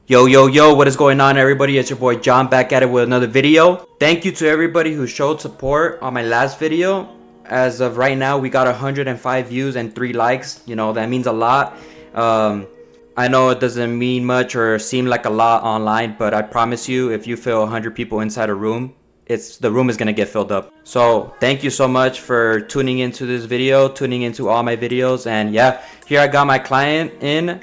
Yo, what is going on, everybody? It's your boy John back at it with another video. Thank you to everybody who showed support on my last video. As of right now, we got 105 views and 3 likes. You know, that means a lot. I know it doesn't mean much or seem like a lot online, but I promise you, if you feel 100 people inside a room, the room is gonna get filled up. So thank you so much for tuning into this video, tuning into all my videos. And yeah, here I got my client in.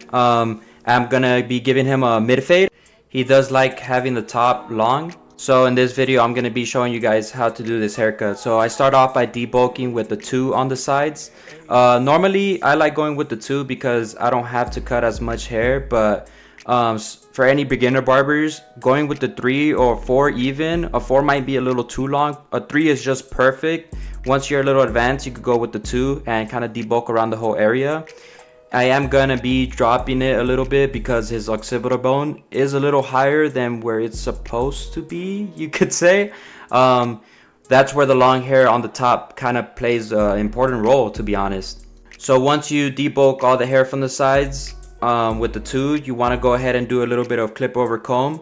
I'm gonna be giving him a mid fade. He does like having the top long. So in this video, I'm gonna be showing you guys how to do this haircut. So I start off by debulking with the 2 on the sides. Normally I like going with the 2 because I don't have to cut as much hair, but for any beginner barbers, going with the 3 or 4 even, a 4 might be a little too long. A 3 is just perfect. Once you're a little advanced, you could go with the 2 and kind of debulk around the whole area. I am gonna be dropping it a little bit because his occipital bone is a little higher than where it's supposed to be, you could say. That's where the long hair on the top kind of plays an important role, to be honest. So once you debulk all the hair from the sides with the 2, you want to go ahead and do a little bit of clip over comb.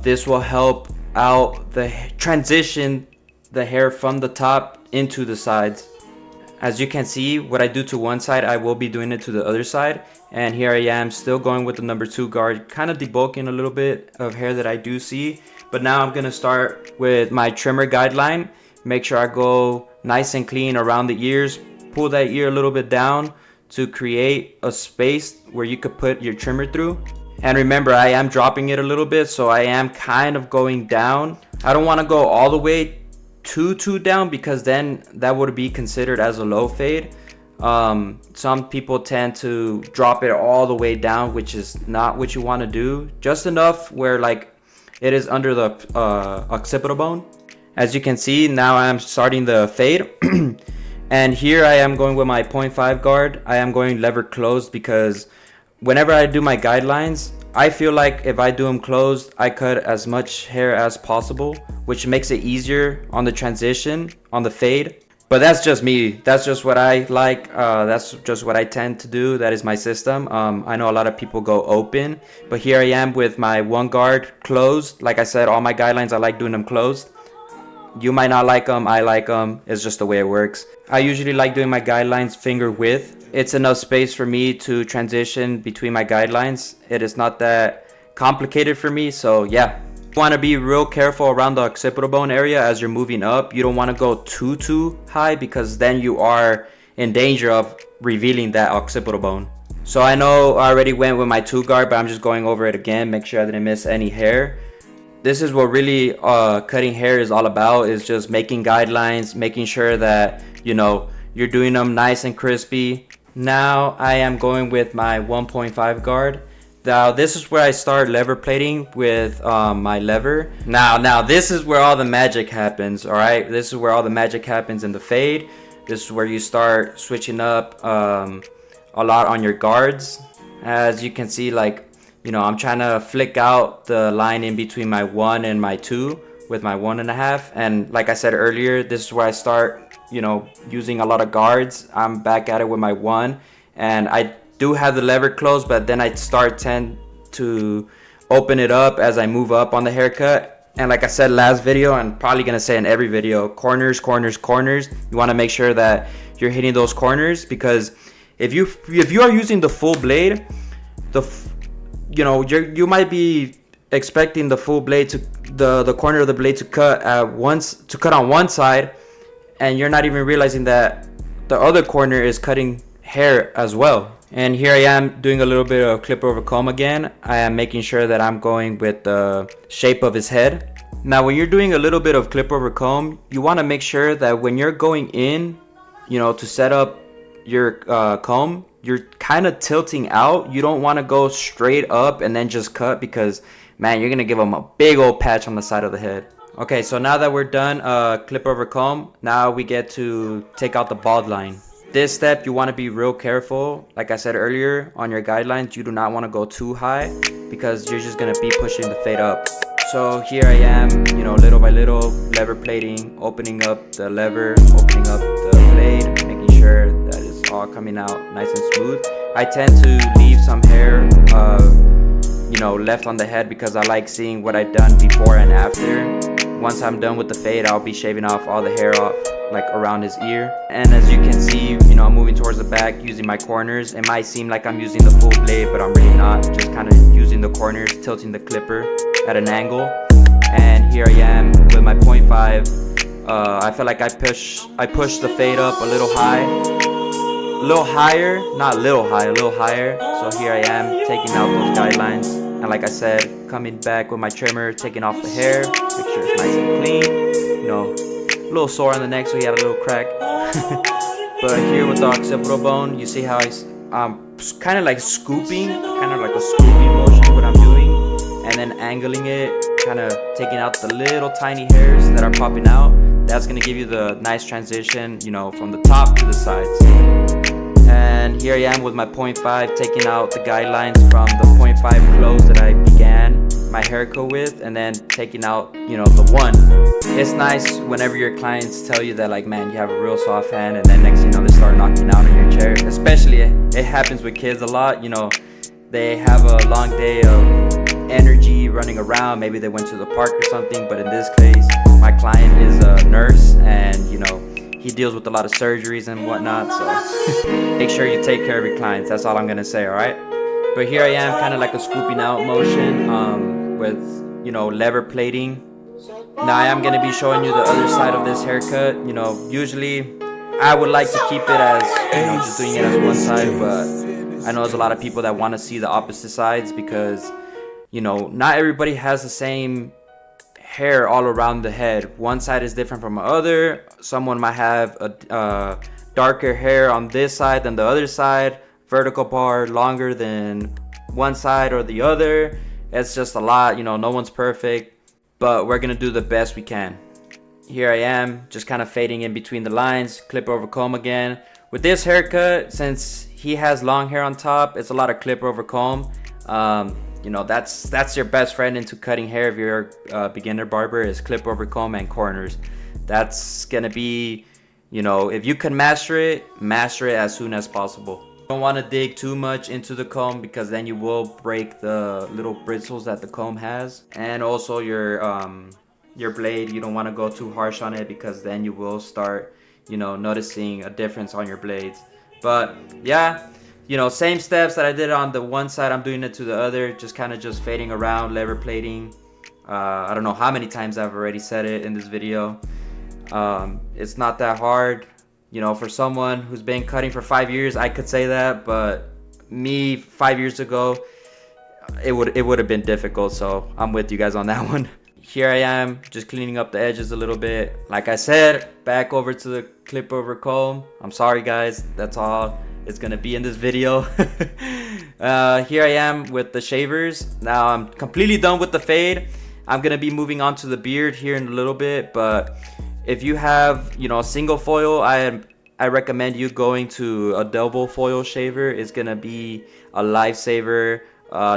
This will help out transition the hair from the top into the sides. As you can see, what I do to one side, I will be doing it to the other side. And here I am still going with the number 2 guard, kind of debulking a little bit of hair that I do see. But now I'm gonna start with my trimmer guideline. Make sure I go nice and clean around the ears. Pull that ear a little bit down to create a space where you could put your trimmer through. And remember, I am dropping it a little bit, so I am kind of going down. I don't wanna go all the way too down because then that would be considered as a low fade. Some people tend to drop it all the way down, which is not what you want to do. Just enough where like it is under the occipital bone. As you can see, now I'm starting the fade. And here I am going with my 0.5 guard. I am going lever closed because whenever I do my guidelines, I feel like if I do them closed, I cut as much hair as possible, which makes it easier on the transition, on the fade. But that's just me. That's just what I like. That's just what I tend to do. That is my system. I know a lot of people go open, but here I am with my 1 guard closed. Like I said, all my guidelines, I like doing them closed. You might not like them, I like them. It's just the way it works. I usually like doing my guidelines finger width. It's enough space for me to transition between my guidelines. It is not that complicated for me, so yeah. You want to be real careful around the occipital bone area as you're moving up. You don't want to go too high because then you are in danger of revealing that occipital bone. So I know I already went with my 2 guard, but I'm just going over it again, make sure I didn't miss any hair. This is what really cutting hair is all about, is just making guidelines, making sure that, you know, you're doing them nice and crispy. Now I am going with my 1.5 guard. Now this is where I start lever plating with my lever. Now this is where all the magic happens, all right? This is where all the magic happens in the fade. This is where you start switching up a lot on your guards. As you can see, like, you know, I'm trying to flick out the line in between my 1 and my 2 with my 1.5. And like I said earlier, this is where I start, you know, using a lot of guards. I'm back at it with my 1, and I do have the lever closed, but then I tend to open it up as I move up on the haircut. And like I said last video, and probably gonna say in every video, corners. You want to make sure that you're hitting those corners, because if you are using the full blade, you know, you might be expecting the full blade to the corner of the blade to cut on one side, and you're not even realizing that the other corner is cutting hair as well. And here I am doing a little bit of clip over comb again. I am making sure that I'm going with the shape of his head. Now when you're doing a little bit of clip over comb, you want to make sure that when you're going in, you know, to set up your comb, you're kind of tilting out. You don't want to go straight up and then just cut, because man, you're gonna give them a big old patch on the side of the head. Okay, so now that we're done clip over comb, now we get to take out the bald line. This step, you want to be real careful. Like I said earlier, on your guidelines, you do not want to go too high because you're just going to be pushing the fade up. So here I am, you know, little by little, lever plating, opening up the lever, opening up the blade, making sure that it's all coming out nice and smooth. I tend to leave some hair left on the head because I like seeing what I've done before and after. Once I'm done with the fade, I'll be shaving off all the hair off like around his ear. And as you can see, I'm moving towards the back using my corners. It might seem like I'm using the full blade, but I'm really not. Just kind of using the corners, tilting the clipper at an angle. And here I am with my 0.5. I feel like I pushed the fade up a little high. A little higher, not a little high, a little higher. So here I am taking out those guidelines. And like I said, coming back with my trimmer, taking off the hair, make sure it's nice and clean. A little sore on the neck, so he had a little crack. But here with the occipital bone, you see how I'm kind of like scooping, kind of like a scooping motion, what I'm doing. And then angling it, kind of taking out the little tiny hairs that are popping out. That's going to give you the nice transition, from the top to the sides. And here I am with my 0.5, taking out the guidelines from the 0.5 close that I began my haircut with, and then taking out, the 1. It's nice whenever your clients tell you that, like, man, you have a real soft hand, and then next thing you know, they start knocking out on your chair. Especially, it happens with kids a lot. They have a long day of energy running around. Maybe they went to the park or something, but in this case, my client is a nurse, and he deals with a lot of surgeries and whatnot, so make sure you take care of your clients. That's all I'm gonna say, all right? But here I am, kind of like a scooping out motion with lever plating. Now I am gonna be showing you the other side of this haircut. Usually I would like to keep it as just doing it as one side, but I know there's a lot of people that want to see the opposite sides because not everybody has the same hair all around the head. One side is different from the other. Someone might have a darker hair on this side than the other side, vertical part longer than one side or the other. It's just a lot, no one's perfect, but we're gonna do the best we can. Here I am, just kind of fading in between the lines, clip over comb again. With this haircut, since he has long hair on top, it's a lot of clip over comb. That's your best friend into cutting hair if you're a beginner barber, is clip over comb and corners. That's gonna be, if you can master it as soon as possible. You don't want to dig too much into the comb because then you will break the little bristles that the comb has. And also your blade, you don't want to go too harsh on it because then you will start, noticing a difference on your blades. But yeah, same steps that I did on the one side, I'm doing it to the other, just kind of just fading around, lever plating. I don't know how many times I've already said it in this video. It's not that hard. For someone who's been cutting for 5 years, I could say that, but me 5 years ago, it would have been difficult, so I'm with you guys on that one. Here I am, just cleaning up the edges a little bit. Like I said, back over to the clip over comb. I'm sorry guys, that's all it's gonna be in this video. Here I am with the shavers. Now I'm completely done with the fade. I'm gonna be moving on to the beard here in a little bit, but if you have a single foil, I recommend you going to a double foil shaver. It's gonna be a lifesaver,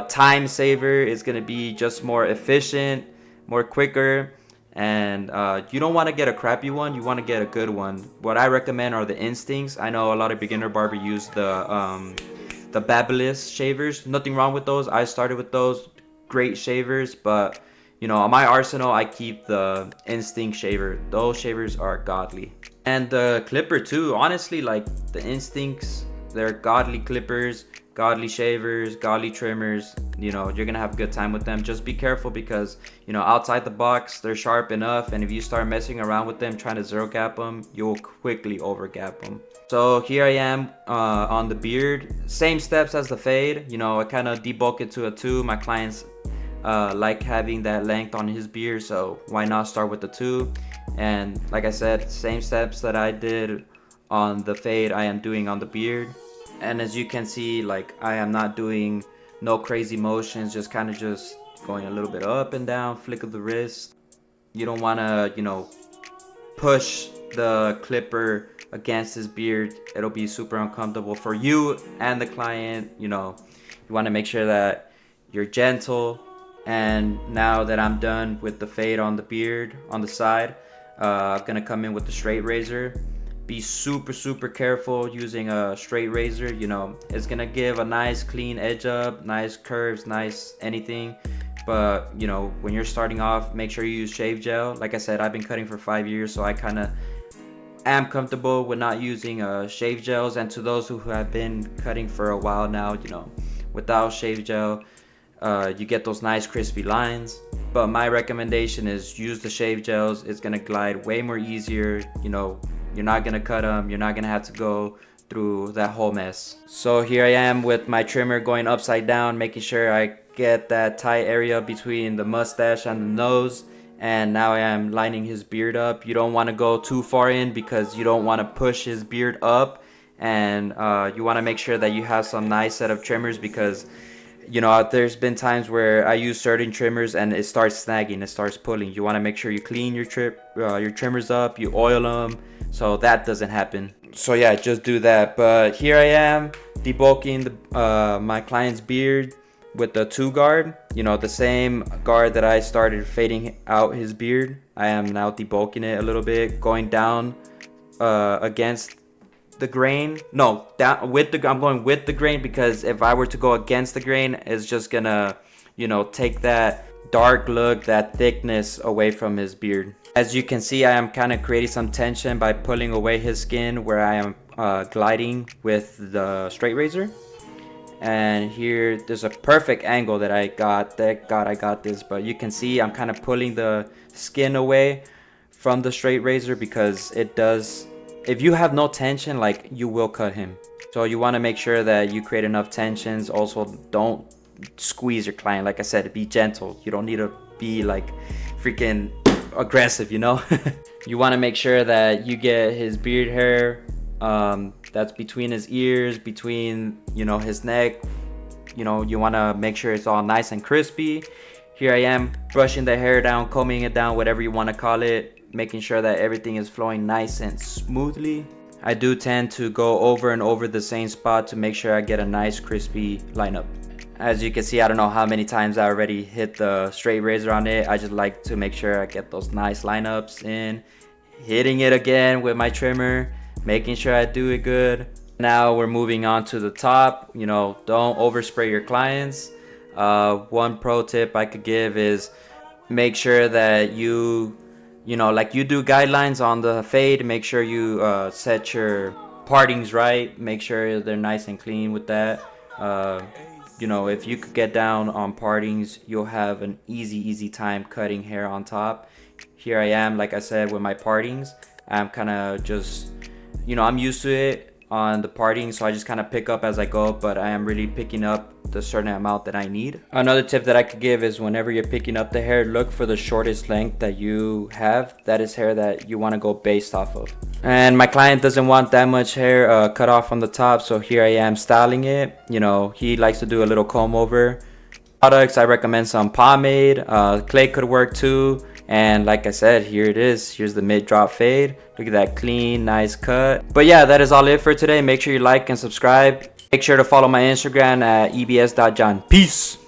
time saver. It's gonna be just more efficient, more quicker. And you don't want to get a crappy one, you want to get a good one. What I recommend are the Instincts. I know a lot of beginner barber use the Babyliss shavers. Nothing wrong with those. I started with those. Great shavers, but on my arsenal I keep the Instinct shaver. Those shavers are godly. And the clipper too, honestly, like the Instincts, they're godly clippers, godly shavers, godly trimmers. You're gonna have a good time with them. Just be careful because outside the box they're sharp enough, and if you start messing around with them trying to zero gap them, you'll quickly over gap them. So here I am on the beard, same steps as the fade. I kind of debulk it to a 2. My clients like having that length on his beard, so why not start with the 2? And like I said, same steps that I did on the fade I am doing on the beard. And as you can see, like, I am not doing no crazy motions, just kind of just going a little bit up and down, flick of the wrist. You don't want to push the clipper against his beard. It'll be super uncomfortable for you and the client. You want to make sure that you're gentle. And now that I'm done with the fade on the beard on the side, I'm gonna come in with the straight razor be super careful using a straight razor. You know, it's gonna give a nice clean edge up, nice curves, nice anything. But you know, when you're starting off, make sure you use shave gel. Like I said, I've been cutting for 5 years, so I kind of am comfortable with not using shave gels. And to those who have been cutting for a while now, you know, without shave gel, you get those nice crispy lines. But my recommendation is use the shave gels. It's gonna glide way more easier. You know, you're not gonna cut them, you're not gonna have to go through that whole mess. So here I am with my trimmer going upside down, making sure I get that tight area between the mustache and the nose. And now I am lining his beard up. You don't want to go too far in because you don't want to push his beard up. And you want to make sure that you have some nice set of trimmers, because you know, there's been times where I use certain trimmers and it starts snagging, it starts pulling. You want to make sure you clean your trimmers up, you oil them, so that doesn't happen. So yeah, just do that. But here I am debulking my client's beard with the 2 guard. You know, the same guard that I started fading out his beard. I am now debulking it a little bit, going down against the grain. No, down with the, I'm going with the grain, because if I were to go against the grain, it's just gonna, you know, take that dark look, that thickness away from his beard. As you can see, I am kind of creating some tension by pulling away his skin where I am gliding with the straight razor. And here there's a perfect angle that I got. Thank God I got this. But you can see I'm kind of pulling the skin away from the straight razor, because it does, if you have no tension, like, you will cut him. So you want to make sure that you create enough tensions. Also, don't squeeze your client. Like I said, be gentle. You don't need to be like freaking aggressive, you know. You want to make sure that you get his beard hair that's between his ears, between, you know, his neck. You know, you want to make sure it's all nice and crispy. Here I am brushing the hair down, combing it down, whatever you want to call it, making sure that everything is flowing nice and smoothly. I do tend to go over and over the same spot to make sure I get a nice crispy lineup. As you can see, I don't know how many times I already hit the straight razor on it. I just like to make sure I get those nice lineups in. Hitting it again with my trimmer, making sure I do it good. Now we're moving on to the top. You know, don't overspray your clients. One pro tip I could give is make sure that you know, like you do guidelines on the fade, make sure you set your partings right, make sure they're nice and clean with that. You know, if you could get down on partings, you'll have an easy time cutting hair on top. Here I am, like I said, with my partings. I'm kind of just, you know, I'm used to it on the parting, so I just kind of pick up as I go, but I am really picking up the certain amount that I need. Another tip that I could give is whenever you're picking up the hair, look for the shortest length that you have. That is hair that you want to go based off of. And my client doesn't want that much hair cut off from the top, so here I am styling it. You know, he likes to do a little comb over. Products, I recommend some pomade. Clay could work too. And like I said, here it is. Here's the mid drop fade. Look at that clean, nice cut. But yeah, that is all it for today. Make sure you like and subscribe. Make sure to follow my Instagram at ebs.john. Peace.